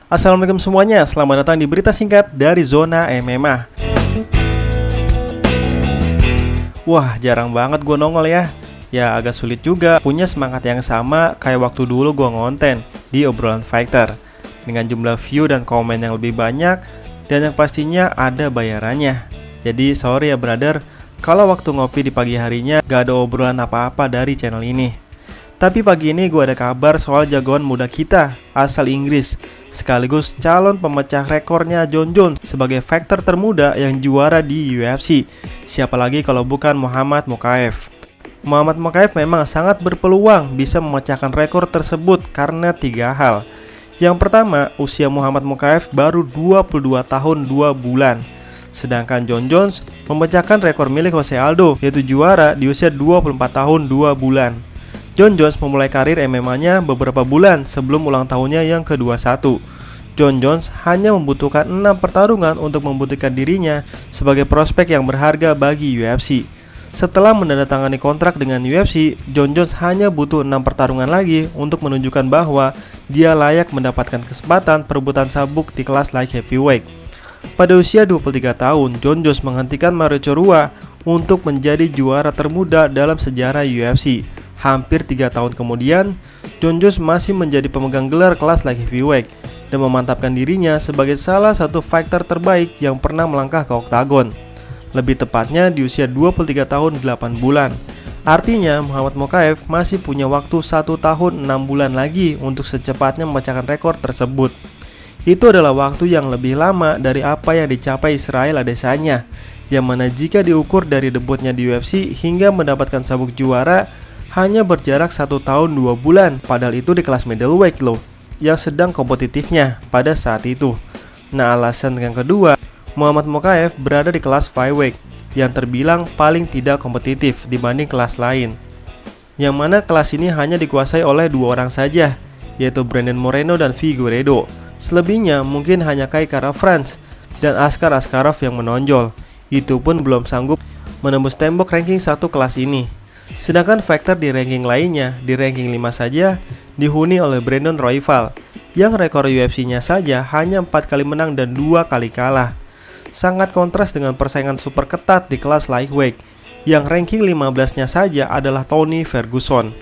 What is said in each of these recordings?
Assalamualaikum semuanya, selamat datang di berita singkat dari Zona MMA. Wah, jarang banget gue nongol ya. Ya agak sulit juga punya semangat yang sama kayak waktu dulu gue ngonten di obrolan fighter, dengan jumlah view dan komen yang lebih banyak, dan yang pastinya ada bayarannya. Jadi sorry ya brother, kalau waktu ngopi di pagi harinya gak ada obrolan apa-apa dari channel ini. Tapi pagi ini gue ada kabar soal jagoan muda kita asal Inggris, sekaligus calon pemecah rekornya Jon Jones sebagai fighter termuda yang juara di UFC. Siapa lagi kalau bukan Muhammad Mokaev. Muhammad Mokaev memang sangat berpeluang bisa memecahkan rekor tersebut karena 3 hal. Yang pertama, usia Muhammad Mokaev baru 22 tahun 2 bulan. Sedangkan Jon Jones memecahkan rekor milik Jose Aldo, yaitu juara di usia 24 tahun 2 bulan. Jon Jones memulai karir MMA-nya beberapa bulan sebelum ulang tahunnya yang ke-21. Jon Jones hanya membutuhkan 6 pertarungan untuk membuktikan dirinya sebagai prospek yang berharga bagi UFC. Setelah menandatangani kontrak dengan UFC, Jon Jones hanya butuh 6 pertarungan lagi untuk menunjukkan bahwa dia layak mendapatkan kesempatan perebutan sabuk di kelas light heavyweight. Pada usia 23 tahun, Jon Jones menghentikan Mauricio Rua untuk menjadi juara termuda dalam sejarah UFC. Hampir 3 tahun kemudian, Jon Jones masih menjadi pemegang gelar kelas light heavyweight dan memantapkan dirinya sebagai salah satu fighter terbaik yang pernah melangkah ke oktagon. Lebih tepatnya di usia 23 tahun 8 bulan. Artinya Muhammad Mokaev masih punya waktu 1 tahun 6 bulan lagi untuk secepatnya memecahkan rekor tersebut. Itu adalah waktu yang lebih lama dari apa yang dicapai Israel Adesanya, yang mana jika diukur dari debutnya di UFC hingga mendapatkan sabuk juara hanya berjarak 1 tahun 2 bulan, padahal itu di kelas middleweight loh, yang sedang kompetitifnya pada saat itu. Nah, alasan yang kedua, Muhammad Mokaev berada di kelas flyweight yang terbilang paling tidak kompetitif dibanding kelas lain, yang mana kelas ini hanya dikuasai oleh 2 orang saja, yaitu Brandon Moreno dan Figueiredo. Selebihnya mungkin hanya Kai Kara-France dan Askar Askarov yang menonjol. Itu pun belum sanggup menembus tembok ranking 1 kelas ini. Sedangkan fighter di ranking lainnya, di ranking 5 saja, dihuni oleh Brandon Royval, yang rekor UFC-nya saja hanya 4 kali menang dan 2 kali kalah. Sangat kontras dengan persaingan super ketat di kelas lightweight, yang ranking 15-nya saja adalah Tony Ferguson.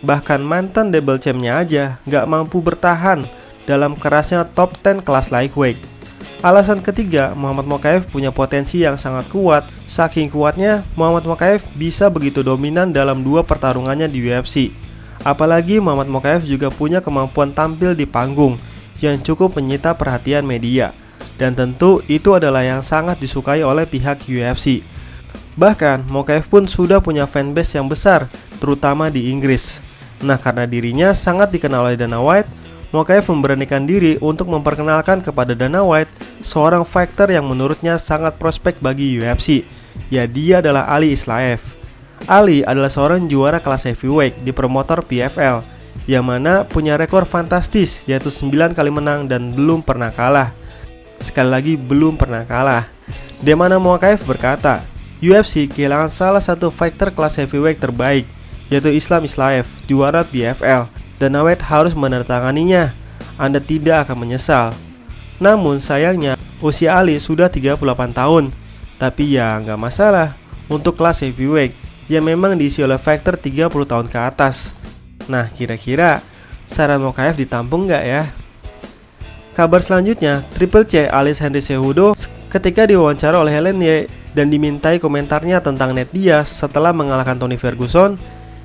Bahkan mantan double champ-nya aja gak mampu bertahan dalam kerasnya top 10 kelas lightweight. Alasan ketiga, Muhammad Mokaev punya potensi yang sangat kuat. Saking kuatnya, Muhammad Mokaev bisa begitu dominan dalam 2 pertarungannya di UFC. Apalagi Muhammad Mokaev juga punya kemampuan tampil di panggung yang cukup menyita perhatian media. Dan tentu itu adalah yang sangat disukai oleh pihak UFC. Bahkan Mokaev pun sudah punya fanbase yang besar, terutama di Inggris. Nah, karena dirinya sangat dikenal oleh Dana White, Mokaev memberanikan diri untuk memperkenalkan kepada Dana White seorang fighter yang menurutnya sangat prospek bagi UFC. Ya, dia adalah Ali Islaev. Ali adalah seorang juara kelas heavyweight di promotor PFL, yang mana punya rekor fantastis, yaitu 9 kali menang dan belum pernah kalah. Sekali lagi, belum pernah kalah. Di mana Mokaev berkata, UFC kehilangan salah satu fighter kelas heavyweight terbaik, yaitu Islam Islaev, juara PFL. Dana White harus menandatanganinya. Anda tidak akan menyesal. Namun sayangnya usia Ali sudah 38 tahun. Tapi ya nggak masalah untuk kelas heavyweight yang memang diisi oleh fighter 30 tahun ke atas. Nah, kira-kira saran Mokaev ditampung nggak ya? Kabar selanjutnya, Triple C alias Henry Cejudo ketika diwawancara oleh Helen Ye dan dimintai komentarnya tentang Nate Diaz setelah mengalahkan Tony Ferguson,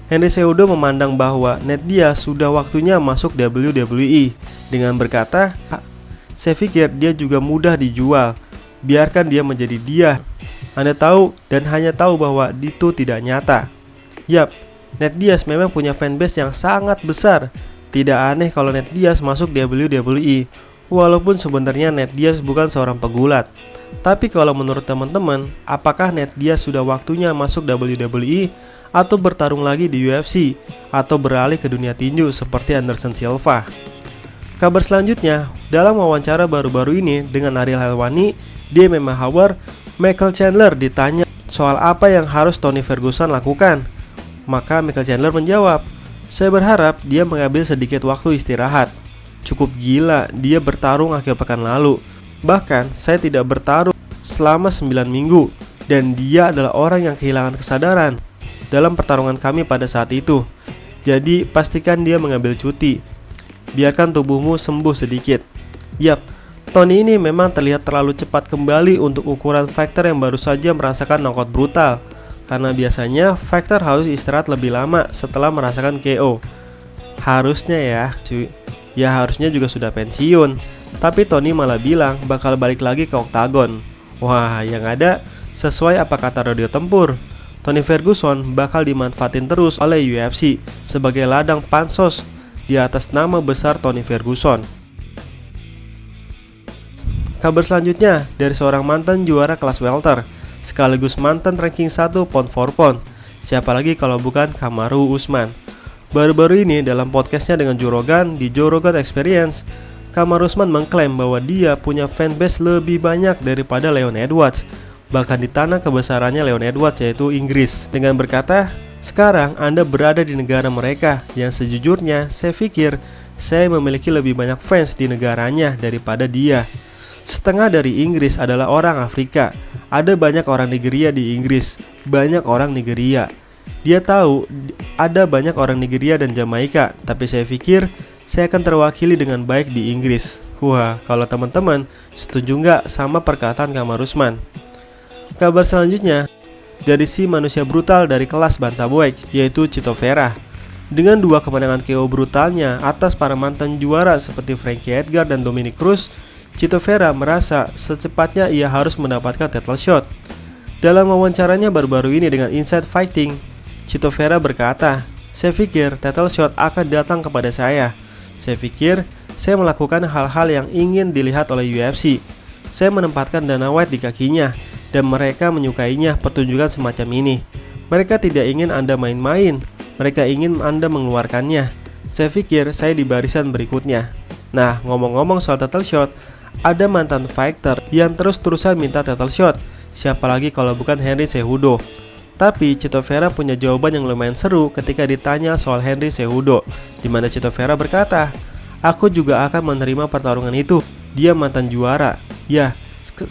Henry Cejudo memandang bahwa Nate Diaz sudah waktunya masuk WWE dengan berkata, "Saya pikir dia juga mudah dijual. Biarkan dia menjadi dia. Anda tahu dan hanya tahu bahwa itu tidak nyata." Yap, Nate Diaz memang punya fanbase yang sangat besar. Tidak aneh kalau Nate Diaz masuk WWE, walaupun sebenarnya Nate Diaz bukan seorang pegulat. Tapi kalau menurut teman-teman, apakah Nate Diaz sudah waktunya masuk WWE? Atau bertarung lagi di UFC, atau beralih ke dunia tinju seperti Anderson Silva? Kabar selanjutnya, dalam wawancara baru-baru ini dengan Ariel Helwani di MMA Hour, Michael Chandler ditanya soal apa yang harus Tony Ferguson lakukan. Maka Michael Chandler menjawab, "Saya berharap dia mengambil sedikit waktu istirahat. Cukup gila, dia bertarung akhir pekan lalu. Bahkan, saya tidak bertarung selama 9 minggu. Dan dia adalah orang yang kehilangan kesadaran dalam pertarungan kami pada saat itu. Jadi, pastikan dia mengambil cuti. Biarkan tubuhmu sembuh sedikit. Yap, Tony ini memang terlihat terlalu cepat kembali untuk ukuran fighter yang baru saja merasakan knockout brutal. Karena biasanya fighter harus istirahat lebih lama setelah merasakan KO. Harusnya ya, cuy. Ya harusnya juga sudah pensiun. Tapi Tony malah bilang bakal balik lagi ke oktagon. Wah, yang ada sesuai apa kata radio tempur, Tony Ferguson bakal dimanfaatin terus oleh UFC sebagai ladang pansos di atas nama besar Tony Ferguson. Kabar selanjutnya dari seorang mantan juara kelas welter sekaligus mantan ranking 1 pound for pound. Siapa lagi kalau bukan Kamaru Usman. Baru-baru ini dalam podcastnya dengan Joe Rogan di Joe Rogan Experience, Kamaru Usman mengklaim bahwa dia punya fanbase lebih banyak daripada Leon Edwards, bahkan di tanah kebesarannya Leon Edwards yaitu Inggris, dengan berkata, "Sekarang Anda berada di negara mereka yang sejujurnya saya pikir saya memiliki lebih banyak fans di negaranya daripada dia. Setengah dari Inggris adalah orang Afrika. Ada banyak orang Nigeria di Inggris, banyak orang Nigeria. Dia tahu ada banyak orang Nigeria dan Jamaika, tapi saya pikir saya akan terwakili dengan baik di Inggris." Wah, kalau teman-teman setuju nggak sama perkataan Kamaru Usman? Kabar selanjutnya dari si manusia brutal dari kelas bantamweight yaitu Chito Vera. Dengan 2 kemenangan KO brutalnya atas para mantan juara seperti Frankie Edgar dan Dominic Cruz, Chito Vera merasa secepatnya ia harus mendapatkan title shot. Dalam wawancaranya baru-baru ini dengan Inside Fighting, Chito Vera berkata, "Saya pikir title shot akan datang kepada saya. Saya pikir saya melakukan hal-hal yang ingin dilihat oleh UFC. Saya menempatkan Dana White di kakinya, dan mereka menyukainya pertunjukan semacam ini. Mereka tidak ingin Anda main-main, mereka ingin Anda mengeluarkannya. Saya pikir saya di barisan berikutnya." Nah, ngomong-ngomong soal title shot, ada mantan fighter yang terus-terusan minta title shot. Siapa lagi kalau bukan Henry Cejudo. Tapi Chito Vera punya jawaban yang lumayan seru ketika ditanya soal Henry Cejudo, di mana Chito Vera berkata, "Aku juga akan menerima pertarungan itu. Dia mantan juara. Ya,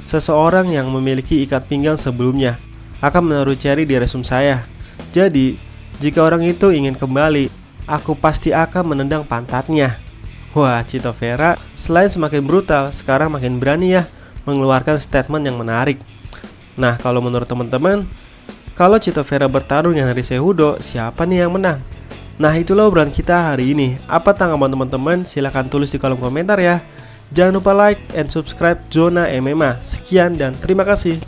seseorang yang memiliki ikat pinggang sebelumnya akan menaruh cherry di resume saya. Jadi, jika orang itu ingin kembali, aku pasti akan menendang pantatnya." Wah, Chito Vera selain semakin brutal, sekarang makin berani ya mengeluarkan statement yang menarik. Nah, kalau menurut teman-teman, kalau Chito Vera bertarung dengan Henry Cejudo, siapa nih yang menang? Nah, itulah obrolan kita hari ini. Apa tanggapan teman-teman? Silahkan tulis di kolom komentar ya. Jangan lupa like and subscribe Zona MMA. Sekian dan terima kasih.